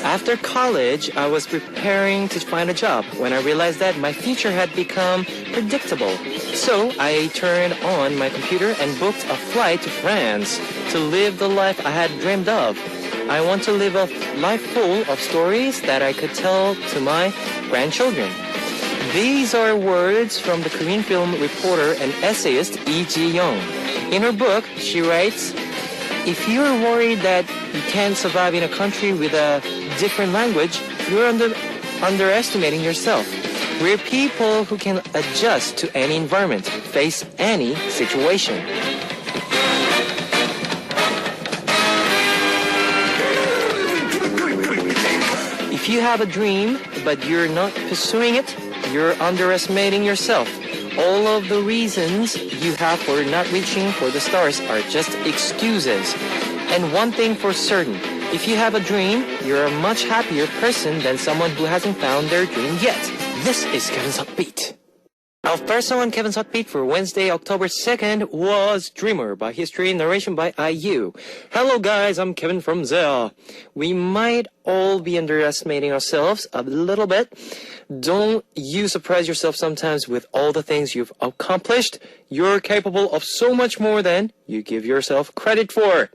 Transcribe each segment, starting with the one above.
After college, I was preparing to find a job when I realized that my future had become predictable. So I turned on my computer and booked a flight to France to live the life I had dreamed of. I want to live a life full of stories that I could tell to my grandchildren. These are words from the Korean film reporter and essayist Lee Ji-young. In her book, she writes, "If you're worried that you can't survive in a country with a different language, you're underestimating yourself. We're people who can adjust to any environment, face any situation." If you have a dream, but you're not pursuing it, you're underestimating yourself. All of the reasons you have for not reaching for the stars are just excuses. And one thing for certain, if you have a dream, you're a much happier person than someone who hasn't found their dream yet. This is Kevin's Hot Beat. Our first song on Kevin's Hot Beat for Wednesday, October 2nd was Dreamer by History, narration by IU. Hello guys, I'm Kevin from Zea. We might all be underestimating ourselves a little bit. Don't you surprise yourself sometimes with all the things you've accomplished? You're capable of so much more than you give yourself credit for.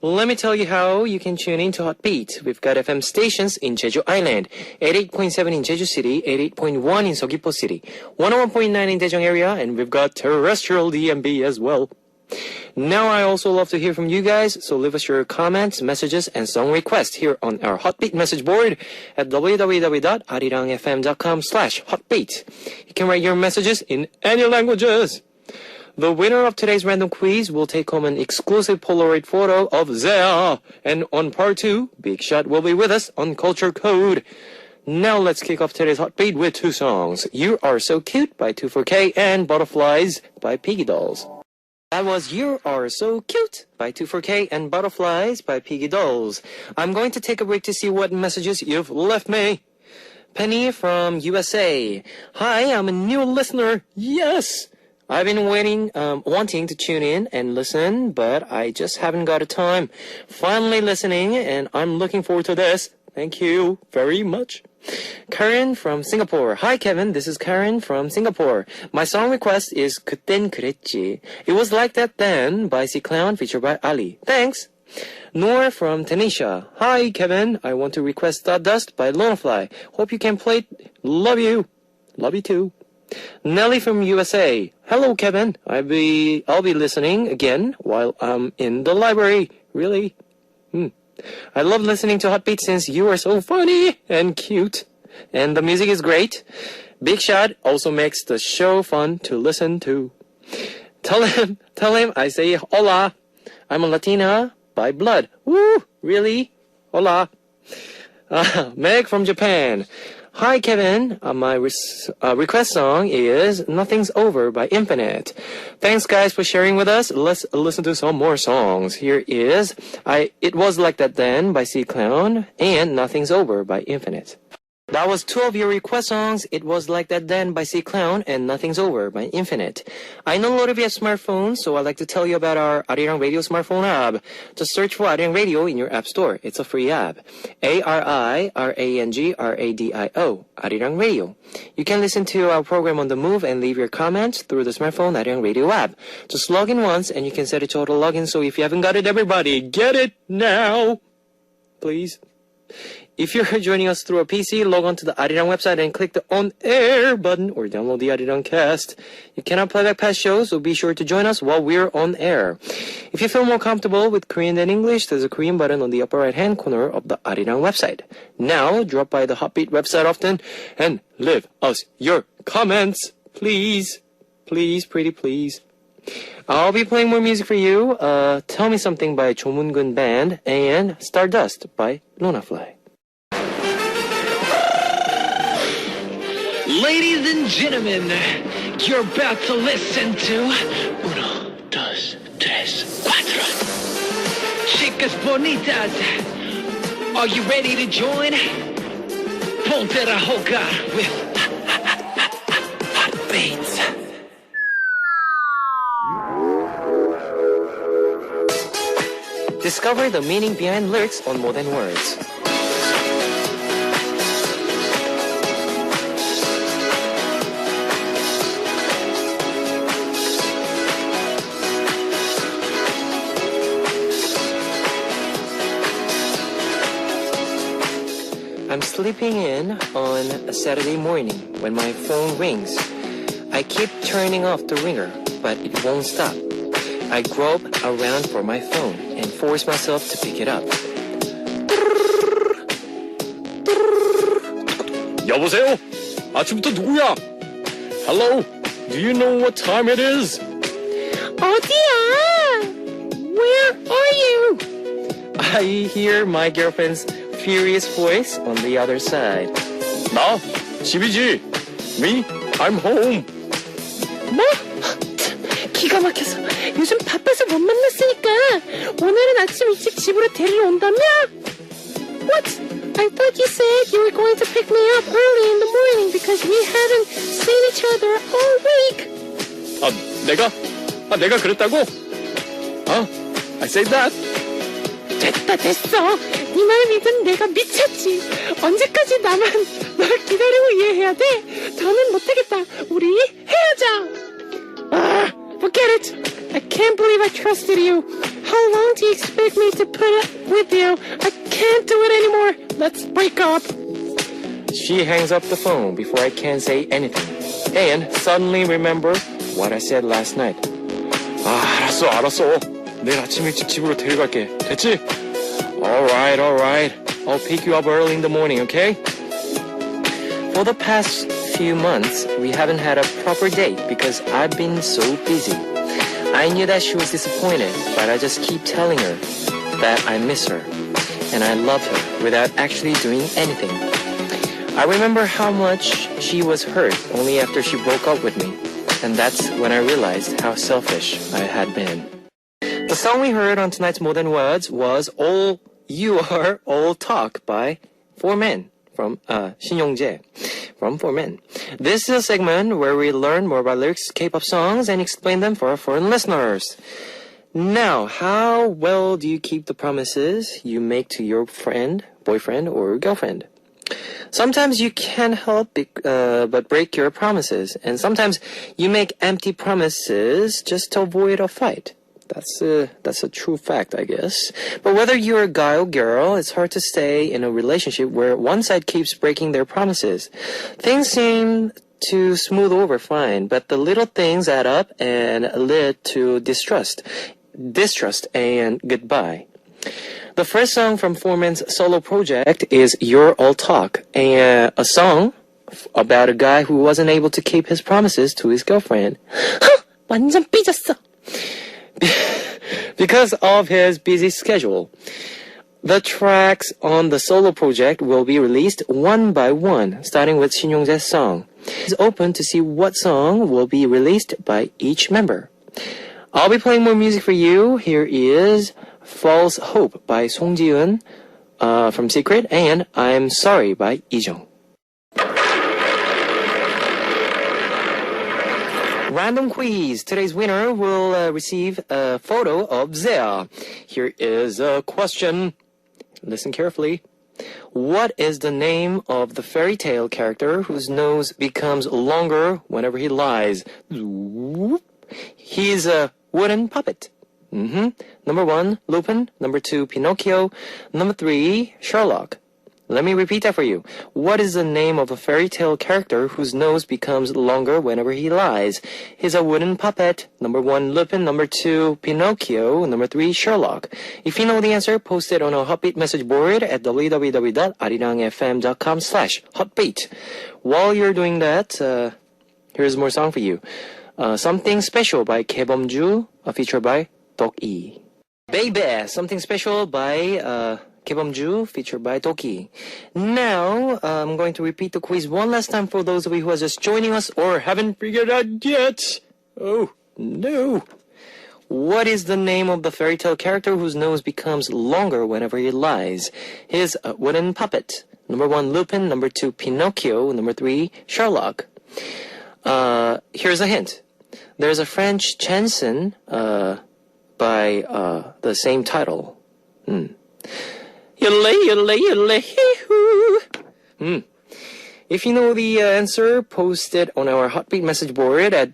Let me tell you how you can tune in to Hot Beat. We've got FM stations in Jeju Island, 88.7 in Jeju City, 88.1 in Seogwipo City, 101.9 in Daejeong area, and we've got terrestrial DMB as well. Now I also love to hear from you guys, so leave us your comments, messages, and song requests here on our Hot Beat message board at www.arirang.fm.com/hotbeat. You can write your messages in any languages. The winner of today's random quiz will take home an exclusive Polaroid photo of Zea. And on part 2, Big Shot will be with us on Culture Code. Now let's kick off today's Hot Beat with two songs. You Are So Cute by 24K and Butterflies by Piggy Dolls. That was You Are So Cute by 24K and Butterflies by Piggy Dolls. I'm going to take a break to see what messages you've left me. Penny from USA. Hi, I'm a new listener. Yes! I've been wanting to tune in and listen, but I just haven't got a time. Finally listening, and I'm looking forward to this. Thank you very much. Karen from Singapore. Hi, Kevin. This is Karen from Singapore. My song request is 그땐 그랬지. It Was Like That Then by C-Clown featured by Ali. Thanks. Noor from Tunisia. Hi, Kevin. I want to request Stardust by Lunafly. Hope you can play it. Love you. Love you too. Nelly from USA. Hello, Kevin. I'll be listening again while I'm in the library. Really? I love listening to Hot Beat since you are so funny and cute. And the music is great. Big Shot also makes the show fun to listen to. Tell him I say hola. I'm a Latina by blood. Woo! Really? Hola. Meg from Japan. Hi, Kevin. My request song is Nothing's Over by Infinite. Thanks, guys, for sharing with us. Let's listen to some more songs. Here is It Was Like That Then by C-Clown and Nothing's Over by Infinite. That was two of your request songs. It Was Like That Then by C-Clown and Nothing's Over by Infinite. I know a lot of you have smartphones, so I'd like to tell you about our Arirang Radio smartphone app. Just search for Arirang Radio in your app store. It's a free app. ARIRANGRADIO. Arirang Radio. You can listen to our program on the move and leave your comments through the smartphone Arirang Radio app. Just log in once and you can set a total login, so if you haven't got it, everybody, get it now. Please. If you're joining us through a PC, log on to the Arirang website and click the On Air button or download the Arirang cast. You cannot play back past shows, so be sure to join us while we're on air. If you feel more comfortable with Korean than English, there's a Korean button on the upper right-hand corner of the Arirang website. Now, drop by the Hotbeat website often and leave us your comments. Please. Please, pretty please. I'll be playing more music for you. Tell Me Something by 조문근 Band and Stardust by Lunafly. Ladies and gentlemen, you're about to listen to Uno, Dos, Tres, Cuatro. Chicas bonitas, are you ready to join? Ponte la Hogar with Hot Beats. Discover the meaning behind lyrics on More Than Words. I'm sleeping in on a Saturday morning when my phone rings. I keep turning off the ringer, but it won't stop. I grope around for my phone and force myself to pick it up. 여보세요? 아침부터 누구야? Hello? Do you know what time it is? 어디야? Where are you? I hear my girlfriend's furious voice on the other side. 나? 집이지. Me? I'm home. 뭐? 기가 막혀서 요즘 바빠서 못 만났으니까 오늘은 아침 일찍 집으로 데리러 온다며? What? I thought you said you were going to pick me up early in the morning because we haven't seen each other all week. 내가 그랬다고? I said that. 됐어. 네 말 믿은 내가 미쳤지. 언제까지 나만 널 기다리고 이해해야 돼? 더는 못하겠다. 우리 헤어져. Forget it. I can't believe I trusted you. How long do you expect me to put up with you? I can't do it anymore. Let's break up. She hangs up the phone before I can say anything and suddenly remember what I said last night. 알았어. 내일 아침 일찍 집으로 데려갈게. 됐지? Alright. I'll pick you up early in the morning, okay? For the past few months, we haven't had a proper date because I've been so busy. I knew that she was disappointed, but I just keep telling her that I miss her and I love her without actually doing anything. I remember how much she was hurt only after she broke up with me, and that's when I realized how selfish I had been. The song we heard on tonight's More Than Words was All You Are All Talk by Four Men from Shin Yong-jae from Four Men. This is a segment where we learn more about lyrics, K-pop songs, and explain them for our foreign listeners. Now, how well do you keep the promises you make to your friend, boyfriend, or girlfriend? Sometimes you can't help but break your promises, and sometimes you make empty promises just to avoid a fight. That's a true fact, I guess. But whether you're a guy or girl, it's hard to stay in a relationship where one side keeps breaking their promises. Things seem to smooth over fine, but the little things add up and lead to distrust and goodbye. The first song from Four Men's solo project is You're All Talk, a song about a guy who wasn't able to keep his promises to his girlfriend. 완전 삐졌어. Because of his busy schedule. The tracks on the solo project will be released one by one, starting with Shin Yong-jae's song. It's open to see what song will be released by each member. I'll be playing more music for you. Here is False Hope by Song Ji-eun from Secret and I'm Sorry by Lee Jung. Random quiz. Today's winner will receive a photo of Zea. Here is a question. Listen carefully. What is the name of the fairy tale character whose nose becomes longer whenever he lies? He's a wooden puppet. Number 1, Lupin. Number 2, Pinocchio. Number 3, Sherlock. Let me repeat that for you. What is the name of a fairy tale character whose nose becomes longer whenever he lies? He's a wooden puppet. Number 1, Lupin. Number 2, Pinocchio. Number 3, Sherlock. If you know the answer, post it on our Hotbeat message board at www.arirangfm.com/hotbeat. While you're doing that, here's more song for you. Something Special by Kaebomju, featured by Dokki. Baby, Something Special by Kaebomju, featured by Dokki. Now, I'm going to repeat the quiz one last time for those of you who are just joining us or haven't figured out yet. Oh, no. What is the name of the fairy tale character whose nose becomes longer whenever he lies? He's a wooden puppet. Number 1, Lupin. Number 2, Pinocchio. Number 3, Sherlock. Here's a hint. There's a French chanson by the same title. If you know the answer, post it on our Hotbeat message board at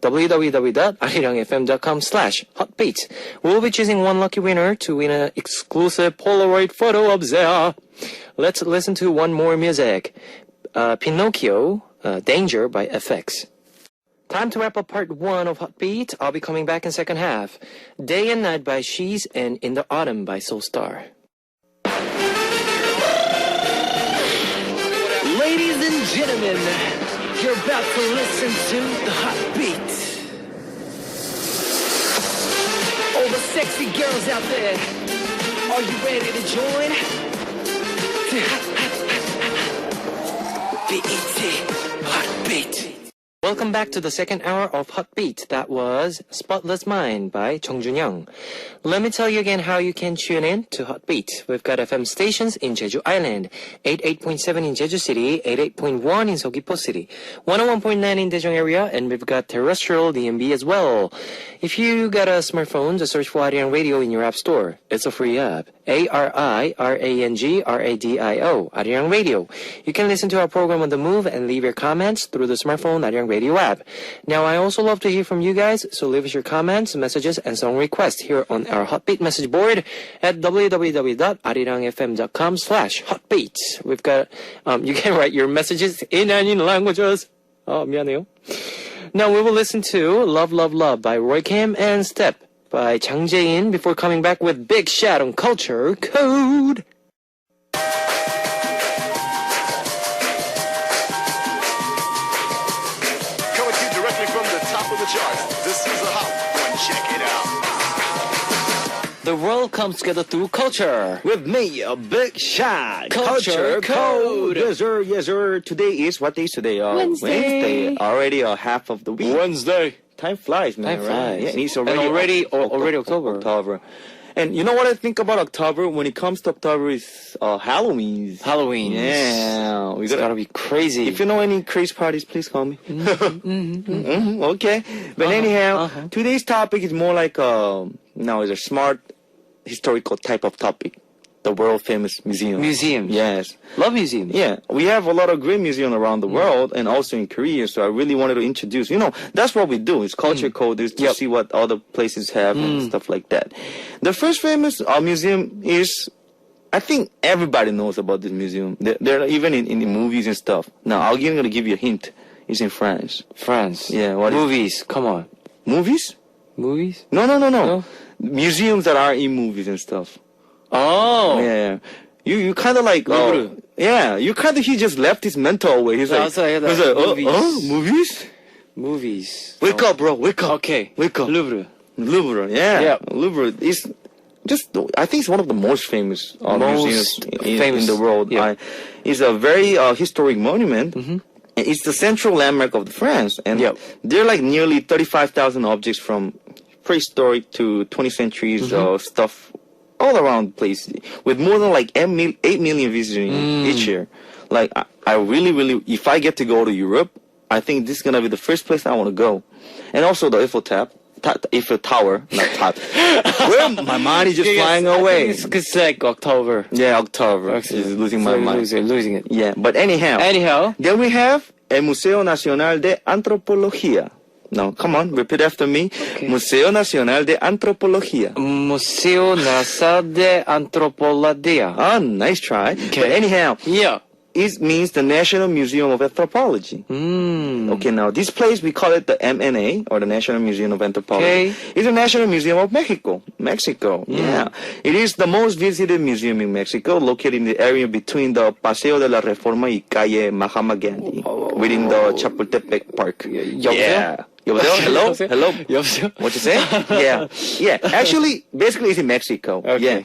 www.arirangfm.com/hotbeat. We'll be choosing one lucky winner to win an exclusive Polaroid photo of Zea. Let's listen to one more music. Pinocchio, Danger by FX. Time to wrap up part 1 of Hotbeat. I'll be coming back in second half. Day and Night by She's and In the Autumn by Soulstar. Ladies and gentlemen, you're about to listen to the Hot Beat. All the sexy girls out there, are you ready to join? BET, Hot Beat. Welcome back to the second hour of Hotbeat. That was Spotless Mind by Jung Jun-young. Let me tell you again how you can tune in to Hotbeat. We've got FM stations in Jeju Island, 88.7 in Jeju City, 88.1 in Seogwipo City, 101.9 in Daejeong area, and we've got terrestrial DMB as well. If you got a smartphone, just search for Arirang Radio in your app store. It's a free app. ARIRANG-RADIO, Arirang Radio. You can listen to our program on the move and leave your comments through the smartphone Arirang Radio app. Now, I also love to hear from you guys, so leave us your comments, messages, and song requests here on our Hotbeat message board at www.arirangfm.com/hotbeat. We've got, you can write your messages in any languages. 미안해요. Now, we will listen to Love, Love, Love by Roy Kim and Step by Jang Jae-in before coming back with Big Shot on Culture Code. Coming to you directly from the top of the charts. This is a hot one. Check it out. The world comes together through culture. With me, a big shot. Culture Code. Yes, sir. Yes, sir. Today is, what day is today? Wednesday. Already half of the week. Wednesday. Time flies, man. Time right? flies. Yeah, and it's already October. October. And you know what I think about October? When it comes to October, is Halloween. Halloween. Yeah. It's gotta be crazy. If you know any crazy parties, please call me. Okay. But anyhow, today's topic is more like now it's a smart historical type of topic. The world famous museum. Museums. Yes. Love museums. Yeah, we have a lot of great museums around the world and also in Korea. So I really wanted to introduce, that's what we do. It's culture code is to see what other places have and stuff like that. The first famous museum is, I think everybody knows about this museum. They're even in the movies and stuff. Now, I'm going to give you a hint. It's in France. France. Yeah, what is- Movies. Come on. Movies? Movies? No. Museums that are in movies and stuff. Oh. Yeah. You kind of like, Louvre. yeah, he just left his mentor away. He's like, movies. Movies? Movies. Wake up, bro, wake up. Okay. Wake up. Louvre. Louvre, yeah. Yeah. Louvre is just, I think it's one of the most famous museums in the world. Yeah. It's a very historic monument. And it's the central landmark of France. And there are like nearly 35,000 objects from prehistoric to 20th centuries stuff all around the place, with more than like 8 million visitors each year. Like, I really, if I get to go to Europe, I think this is gonna be the first place I want to go. And also the Eiffel Tower, not top. Where my mind is just flying away. It's like October. Yeah, October. Is losing my mind. Losing it. Yeah, but anyhow. Then we have El Museo Nacional de Antropología. No, come on, repeat after me. Okay. Museo Nacional de Antropología. Museo Nacional de Antropología. Ah, nice try. Okay. But anyhow, Yeah. it means the National Museum of Anthropology. Okay, now this place, we call it the MNA, or the National Museum of Anthropology. Okay. It's the National Museum of Mexico. Yeah. It is the most visited museum in Mexico, located in the area between the Paseo de la Reforma y Calle Mahatma Gandhi, within the Chapultepec Park. Yeah. 여보세요? Hello? 여보세요? Hello? 여보세요? What you say? Yeah. Yeah. Actually, basically it's in Mexico. Okay. Yeah.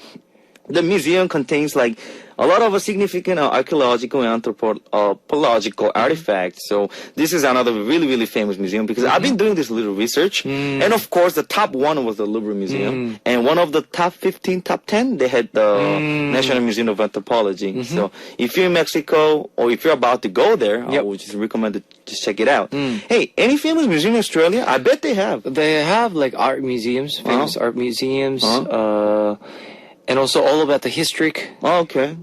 The museum contains like a lot of significant archaeological and anthropological artifacts. So this is another really, really famous museum because I've been doing this little research. And of course, the top one was the Louvre Museum. And one of the top 15, top 10, they had the National Museum of Anthropology. So if you're in Mexico or if you're about to go there, I would just recommend to just check it out. Hey, any famous museum in Australia? I bet they have. They have like art museums, famous art museums, and also all about the historic Okay.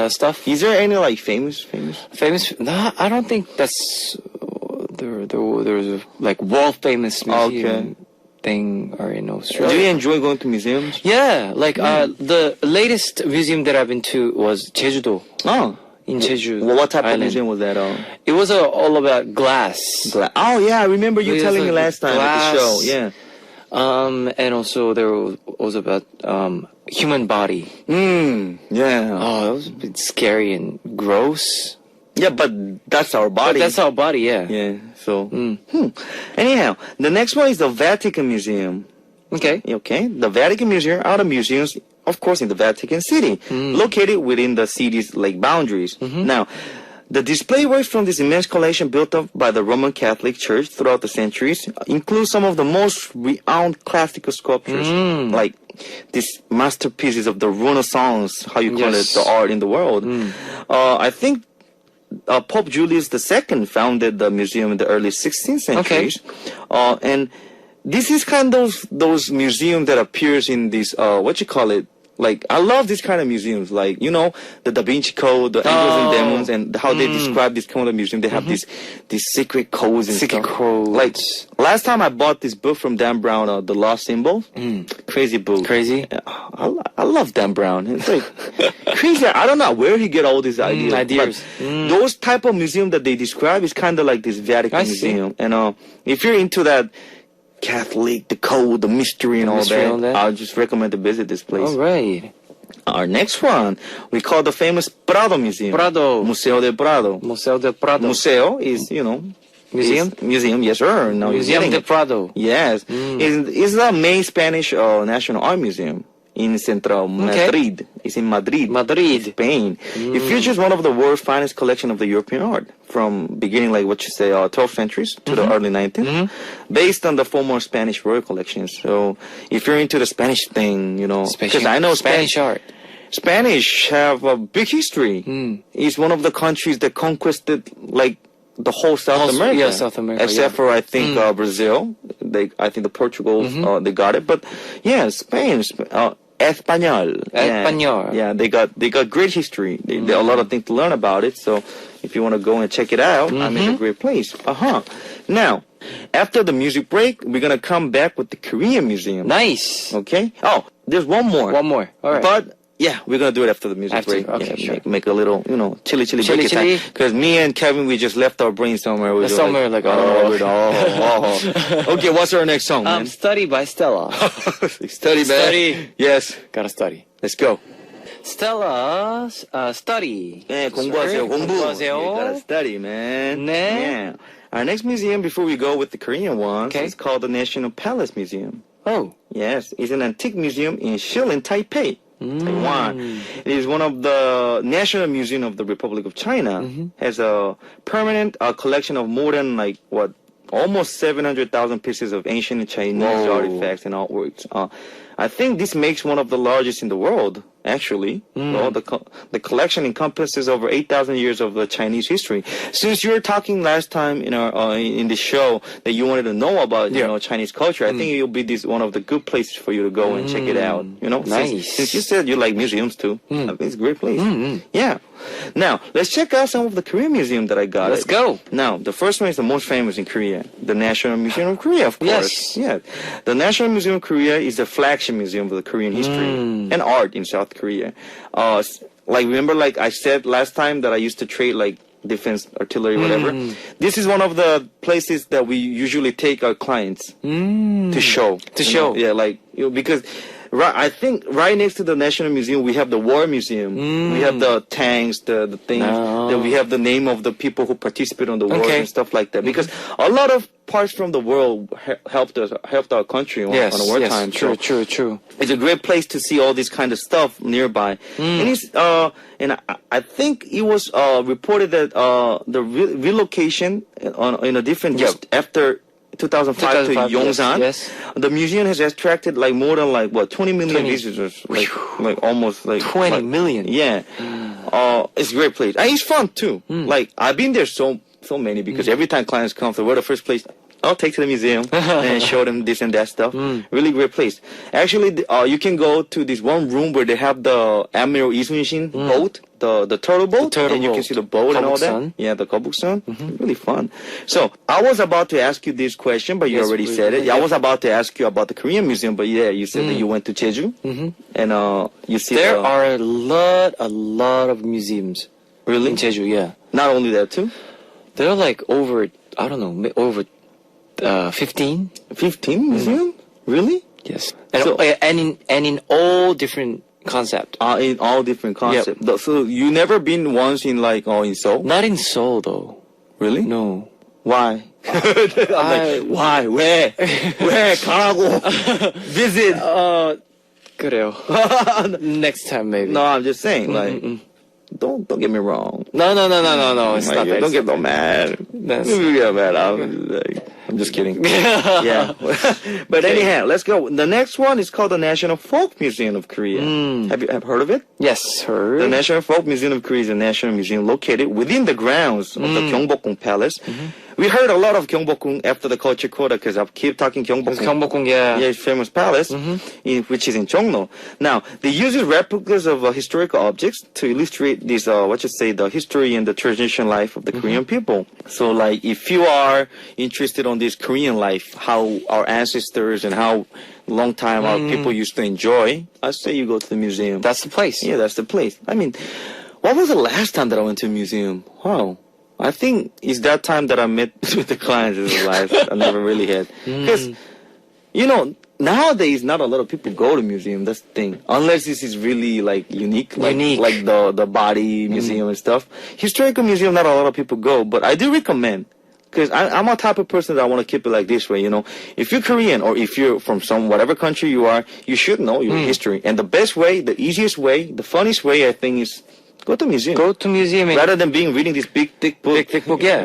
stuff. Is there any like famous? Famous? No, I don't think that's there was a like world famous museum thing or in Australia. Do you enjoy going to museums? Yeah, like the latest museum that I've been to was Jeju-do. Oh. In Jeju. Well, what type Island. of museum was that on? It was all about glass. Oh, yeah, I remember you It was telling me like last time at the show. glass. Yeah. And also there was about human body. Yeah. Oh, it was a bit scary and gross. Yeah, but that's our But body. that's our body, yeah. Yeah, so. Anyhow, the next one is the Vatican Museum. Okay. Okay, the Vatican Museum are the museums, of course, in the Vatican City, located within the city's like boundaries. Now, the display works from this immense collection built up by the Roman Catholic Church throughout the centuries include some of the most renowned classical sculptures, like these masterpieces of the Renaissance, how you call it, the art in the world. I think Pope Julius II founded the museum in the early 16th centuries, and this is kind of those museums that appears in this what you call it. Like, I love this kind of museums, like, you know, the Da Vinci Code, the Angels and Demons, and how they describe this kind of museum. They have these secret codes and Secret stuff. codes. Like, last time I bought this book from Dan Brown, The Lost Symbol. Crazy book. Crazy? I love Dan Brown. It's like, crazy. I don't know where he get all these ideas. ideas. But those type of museum that they describe is kind of like this Vatican I see. Museum. And if you're into that Catholic, the code, the mystery and all mystery and all that, that. I'll just recommend to visit this place. All right. Our next one, we call the famous Prado Museum. Prado. Museo del Prado. Museo del Prado. Museo is, you know, Museum? is museum, yes sir. No, you're Museum getting del it. Prado. Yes. It's the main Spanish national art museum in Central Madrid. It's in Madrid. Madrid. Spain. It features one of the world's finest collection of the European art from beginning, like what you say, 12th centuries to the early 19th, based on the former Spanish royal collections. So if you're into the Spanish thing, you know, because I know Spanish art. Spanish have a big history. It's one of the countries that conquered like the whole South America. Yeah, South America. Except for I think Brazil. I think the Portugal they got it. But yeah, Spain. Espanol. Espanol. Yeah, they got great history. There are a lot of things to learn about it. So if you want to go and check it out, I mean, a great place. Now, after the music break, we're gonna come back with the Korean Museum. Nice. Okay. Oh, there's one more. One more. All right. But yeah, we're gonna do it after the music After, break. okay, Yeah, sure. Make a little, you know, chili Chili, break chili. Because me and Kevin, we just left our brain somewhere. We were Somewhere like, Okay, what's our next song, man? Study by Stella. Study, man. Study. Yes. Gotta study. Let's go. Stella, study. 네, 공부하세요. 공부. 공부하세요. You gotta study, man. 네. Yeah. Our next museum, before we go with the Korean ones, Okay. is called the National Palace Museum. Oh. Yes, it's an antique museum in Shilin, Taipei, Taiwan. It is one of the National Museum of the Republic of China. Has a permanent collection of more than almost 700,000 pieces of ancient Chinese artifacts and artworks. I think this makes one of the largest in the world, actually. Well, the collection encompasses over 8,000 years of Chinese history. Since you were talking last time in the show that you wanted to know about you know Chinese culture, I think it'll be one of the good places for you to go and check it out. You know, Nice. since you said you like museums too, I think it's a great place. Yeah. Now let's check out some of the Korean museum that I got. Let's go. Now the first one is the most famous in Korea, the National Museum of Korea, of course. Yes. Yeah. The National Museum of Korea is the flagship museum of the Korean history and art in South Korea. Remember, like I said last time that I used to trade like defense artillery, whatever. This is one of the places that we usually take our clients to show. To show. Yeah, because I think right next to the National Museum we have the War Museum. We have the tanks, the things. Then we have the name of the people who participate on the war and stuff like that. Because a lot of parts from the world helped our country on a wartime. True, So true. it's a great place to see all this kind of stuff nearby. And it's I think it was reported that the relocation in a different after 2005 to Yongsan, the museum has attracted like more than 20 million visitors, like almost 20 million. Yeah, it's a great place. And it's fun too. Like I've been there so many because every time clients come, so we're the first place I'll take to the museum and show them this and that stuff. Really great place. Actually, you can go to this one room where they have the Admiral Lee Sun-shin boat, the turtle boat, turtle and you can boat. see the boat and all that. Gobuksan. Yeah, the Gobuksan. Really fun. So I was about to ask you this question, but you Yes, already we- said it. yeah. I was about to ask you about the Korean museum, but yeah, you said that you went to Jeju, and you see There the, are a lot of museums really in Jeju. Yeah, not only that too. there are like over, I don't know, over 15. 15 museum, really? Yes, and, So- and in all different concept. In all different concepts. So you never been once in like in Seoul? Not in Seoul though. Really? No. Why? I'm like, why? Where? Where? 가라고. Visit. 그래요. Next time maybe. No, I'm just saying, like, don't get me wrong. No. It's Like, not that. don't get no mad. That's- Don't get mad. I'm just kidding. Yeah. But anyhow, let's go. The next one is called the National Folk Museum of Korea. Have you heard of it? Yes, heard. The National Folk Museum of Korea is a national museum located within the grounds of the Gyeongbokgung Palace. We heard a lot of Gyeongbokgung after the culture quota because I keep talking Gyeongbokgung. 경복궁, yeah. Yeah, it's famous palace, which is in Jongno. Now, they use replicas of historical objects to illustrate this, the history and the tradition life of the Korean people. So, like, if you are interested on this Korean life, how our ancestors and how long time our people used to enjoy, I say you go to the museum. That's the place. Yeah, that's the place. I mean, what was the last time that I went to a museum? Wow. I think it's that time that I met with the clients in the life. I never really had. Because, nowadays, not a lot of people go to museum. That's the thing. Unless this is really, like, unique. Like the body museum and stuff. Historical museum, not a lot of people go. But I do recommend. Because I'm a type of person that I want to keep it like this way, If you're Korean or if you're from whatever country you are, you should know your history. And the best way, the easiest way, the funniest way, I think, is go to museum. Go to museum and Rather than reading this big, thick book. thick book, yeah.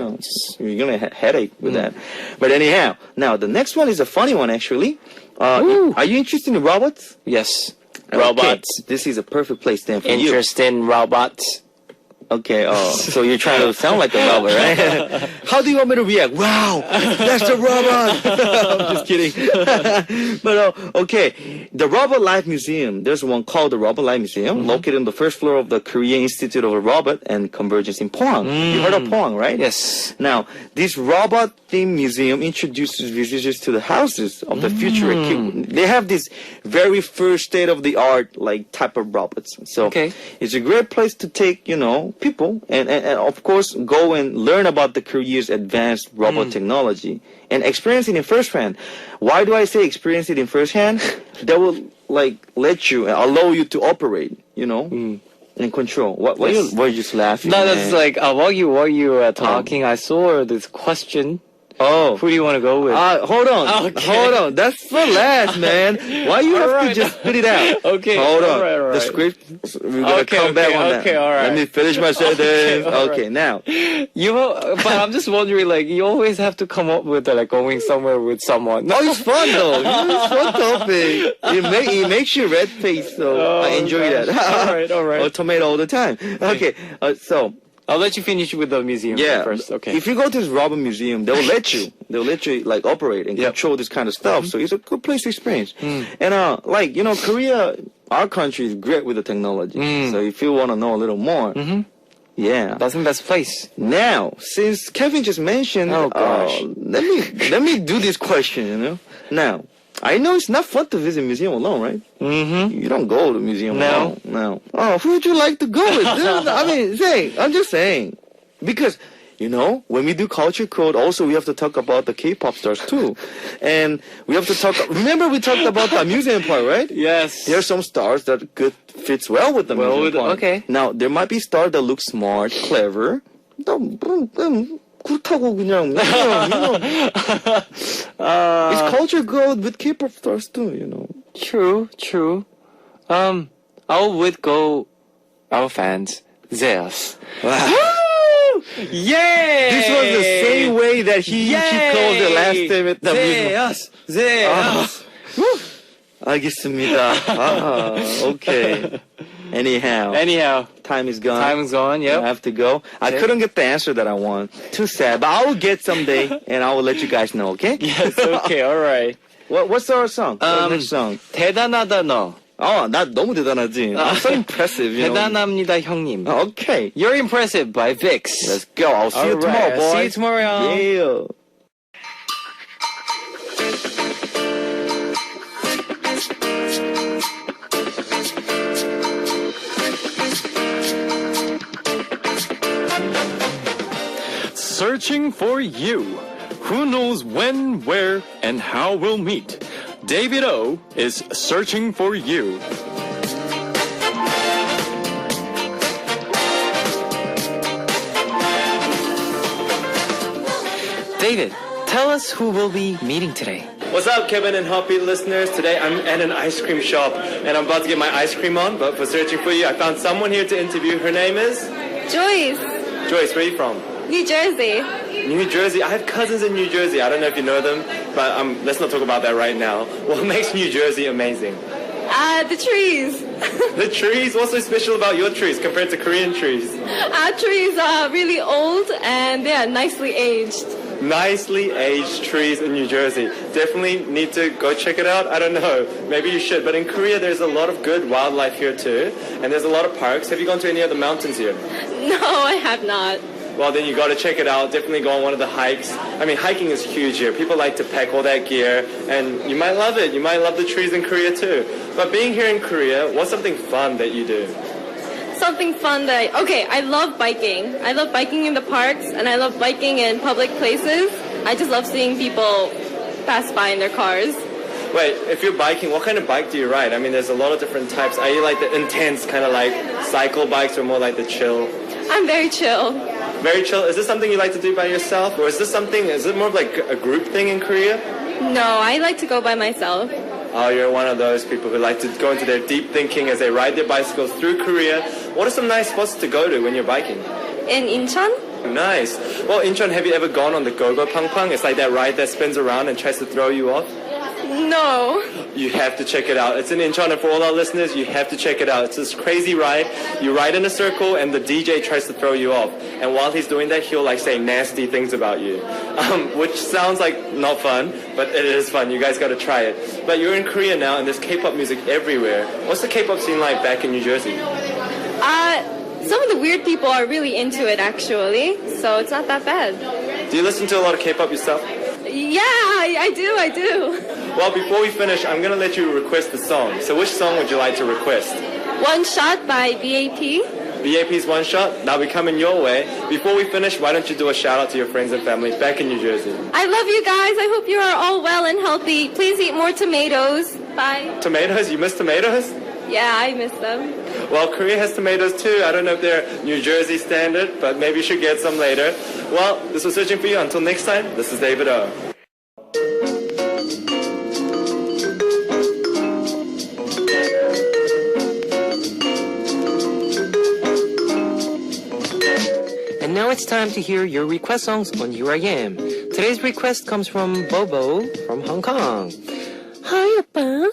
You're going to have a headache with that. But anyhow, now the next one is a funny one, actually. Are you interested in robots? yes. Okay, Robots. this is a perfect place then for you. Interest in robots. Okay, so you're trying to sound like a robot, right? How do you want me to react? Wow, that's the robot! I'm just kidding. But, okay, the Robot Life Museum, there's one called the Robot Life Museum, located on the first floor of the Korean Institute of Robot and Convergence in Pohang. You heard of Pohang, right? Yes. Now, this robot-themed museum introduces visitors to the houses of the future. They have this very first state-of-the-art, like, type of robots. So, Okay. it's a great place to take, people and of course go and learn about the Korea's advanced robot technology and experience it in first hand. Why do I say experience it in first hand? That will let you allow you to operate, and control. What Yes. were you just laughing? No, that's man? like while you were talking, I saw this question. Oh. Who do you want to go with? Hold on. Okay. Hold on. That's for last, man. Why you have Alright. to just spit it out? Okay, Hold on. alright. The script, we're going to Okay, come back okay, on that. okay, alright. Let me finish my sentence. alright. Okay, now. But I'm just wondering, you always have to come up with going somewhere with someone. Oh, it's fun though. It's fun topic. It makes you red face, so I enjoy that. All right. Or tomato all the time. Okay, so I'll let you finish with the museum yeah, first. Okay. if you go to this robot museum, they'll let you operate and Yep. control this kind of stuff. So it's a good place to experience. And Korea, our country is great with the technology. So if you want to know a little more, yeah. That's the best place. Now, since Kevin just mentioned, Oh, gosh. let me do this question. Now, I know it's not fun to visit museum alone, right? Mm-hmm. You don't go to museum No. alone. No. Oh, who would you like to go with? I'm just saying, because when we do culture code, also we have to talk about the K-pop stars too, and we have to talk. Remember we talked about the museum part, right? Yes. There are some stars that fits well with the museum part. okay. Now there might be stars that look smart, clever. 그렇다고 그냥 it's culture code with K-pop stars too, True. I would go our fans, Zeus. Yay! This was the same way that he called it last time at the museum. Zeus. 알겠습니다. 오케이. Anyhow, time is gone. Time is gone, yep. I have to go. I couldn't get the answer that I want. Too sad. But I will get someday, and I will let you guys know, okay? Yes, okay, alright. What's our song? What's next song? 대단하다 너. 나 너무 대단하지. I'm so impressive, you know. 대단합니다 형님. Okay. You're impressive by Vix. Let's go. I'll see you tomorrow, boys. See you tomorrow. Yeah. Searching for you. Who knows when, where, and how we'll meet? David O is searching for you. David, tell us who we'll be meeting today. What's up, Kevin and Heartbeat listeners? Today I'm at an ice cream shop and I'm about to get my ice cream on, but for searching for you, I found someone here to interview. Her name is? Joyce, Joyce, where are you from? New Jersey. New Jersey. I have cousins in New Jersey. I don't know if you know them, but let's not talk about that right now. What makes New Jersey amazing? The trees. The trees? What's so special about your trees compared to Korean trees? Our trees are really old and they are nicely aged. Nicely aged trees in New Jersey. Definitely need to go check it out. I don't know. Maybe you should. But in Korea, there's a lot of good wildlife here too. And there's a lot of parks. Have you gone to any of the mountains here? No, I have not. Well, then you got to check it out. Definitely go on one of the hikes. I mean, hiking is huge here. People like to pack all that gear, and you might love it. You might love the trees in Korea too. But being here in Korea, what's something fun that you do? Something fun I love biking. I love biking in the parks and I love biking in public places. I just love seeing people pass by in their cars. Wait, if you're biking, what kind of bike do you ride? I mean, there's a lot of different types. Are you like the intense kind of like cycle bikes or more like the chill? I'm very chill. Very chill. Is this something you like to do by yourself? Or is it more of like a group thing in Korea? No, I like to go by myself. Oh, you're one of those people who like to go into their deep thinking as they ride their bicycles through Korea. What are some nice spots to go to when you're biking? In Incheon? Nice. Well, Incheon, have you ever gone on the Go-Go Pang Pang? It's like that ride that spins around and tries to throw you off. No. You have to check it out. It's in Incheon, and for all our listeners, you have to check it out. It's this crazy ride. You ride in a circle, and the DJ tries to throw you off. And while he's doing that, he'll like say nasty things about you, which sounds like not fun, but it is fun. You guys got to try it. But you're in Korea now, and there's K-pop music everywhere. What's the K-pop scene like back in New Jersey? Some of the weird people are really into it actually, so it's not that bad. Do you listen to a lot of K-pop yourself? Yeah, I do. Well, before we finish, I'm going to let you request a song. So which song would you like to request? One Shot by BAP. BAP's One Shot, that'll be coming your way. Before we finish, why don't you do a shout out to your friends and family back in New Jersey? I love you guys. I hope you are all well and healthy. Please eat more tomatoes. Bye. Tomatoes? You miss tomatoes? Yeah, I miss them. Well, Korea has tomatoes too. I don't know if they're New Jersey standard, but maybe you should get some later. Well, this was Searching for You. Until next time, this is David O. And now it's time to hear your request songs on Here I Am. Today's request comes from Bobo from Hong Kong. Hi, Oppa.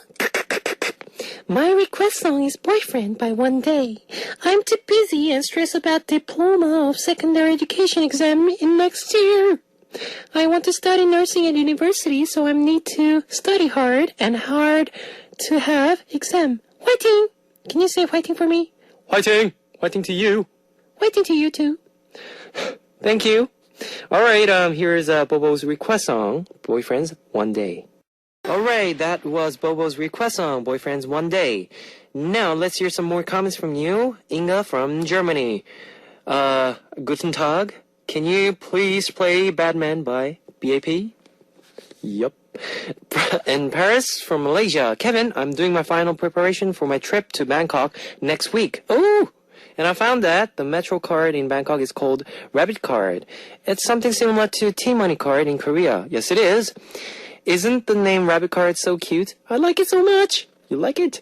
My request song is Boyfriend by One Day. I'm too busy and stressed about diploma of secondary education exam in next year. I want to study nursing at university, so I need to study hard and hard to have exam. Whiting! Can you say whiting for me? Whiting! Whiting to you. Whiting to you too. Thank you. Alright, here's Bobo's request song, Boyfriends One Day. Alright, that was Bobo's request song, Boyfriends One Day. Now, let's hear some more comments from you. Inga from Germany. Guten Tag. Can you please play Batman by BAP? Yup. In Paris from Malaysia. Kevin, I'm doing my final preparation for my trip to Bangkok next week. Ooh! And I found that the Metro card in Bangkok is called Rabbit Card. It's something similar to T-Money card in Korea. Yes, it is. Isn't the name Rabbit Card so cute? I like it so much. You like it?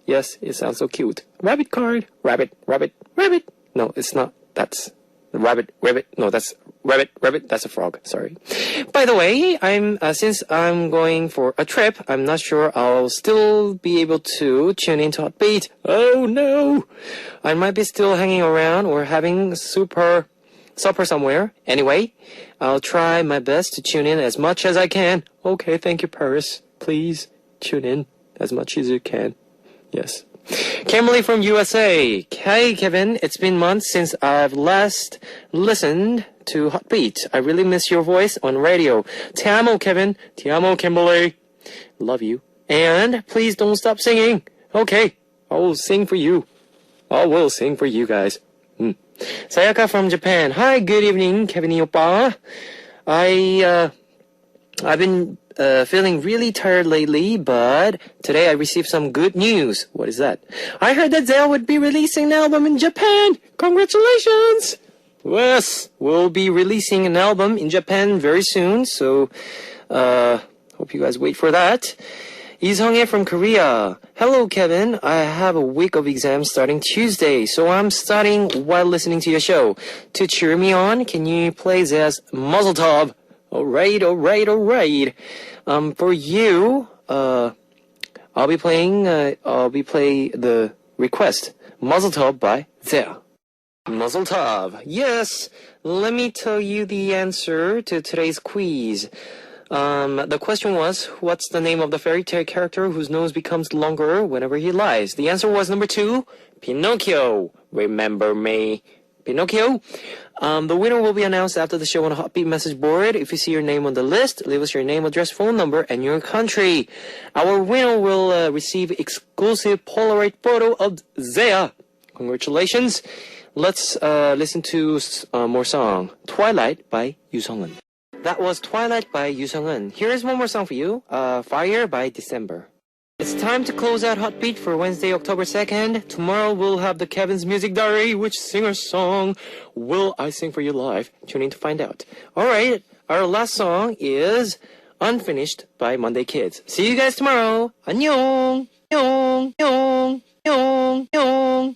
Yes, it sounds so cute. Rabbit Card. Rabbit, rabbit, rabbit. No, it's not. That's rabbit, rabbit. No, that's Rabbit, that's a frog. Sorry. By the way, since I'm going for a trip, I'm not sure I'll still be able to tune into Hotbeat. Oh no! I might be still hanging around or having supper somewhere. Anyway, I'll try my best to tune in as much as I can. Okay, thank you, Paris. Please tune in as much as you can. Yes. Kimberly from USA. Hey, Kevin. It's been months since I've last listened to Hotbeat. I really miss your voice on radio. Te amo, Kevin. Te amo, Kimberly. Love you. And please don't stop singing. Okay. I will sing for you. I will sing for you guys. Sayaka from Japan. Hi, good evening, Kevin oppa. I've been feeling really tired lately, but today I received some good news. What is that? I heard that ZEOA would be releasing an album in Japan. Congratulations! Yes, we'll be releasing an album in Japan very soon, so hope you guys wait for that. Lee Sung-hye from Korea. Hello, Kevin. I have a week of exams starting Tuesday, so I'm studying while listening to your show. To cheer me on, can you play ZEOA's Mazel Tov? Alright. For you, I'll be playing the request, Mazel Tov by ZEOA. Mazel Tov. Yes, let me tell you the answer to today's quiz. The question was, what's the name of the fairy tale character whose nose becomes longer whenever he lies? The answer was number 2, Pinocchio. Remember me, Pinocchio. The winner will be announced after the show on a Hotbeat message board. If you see your name on the list, leave us your name, address, phone number, and your country. Our winner will receive exclusive Polaroid photo of ZEOA. Congratulations. Let's listen to more song. Twilight by Yoo Sung-eun. That was Twilight by Yoo Sung-eun. Here is one more song for you. Fire by December. It's time to close out Hotbeat for Wednesday, October 2nd. Tomorrow we'll have the Kevin's Music Diary. Which singer's song will I sing for you live? Tune in to find out. Alright, our last song is Unfinished by Monday Kids. See you guys tomorrow. 안녕. 안녕. 안녕. 안녕. 안녕.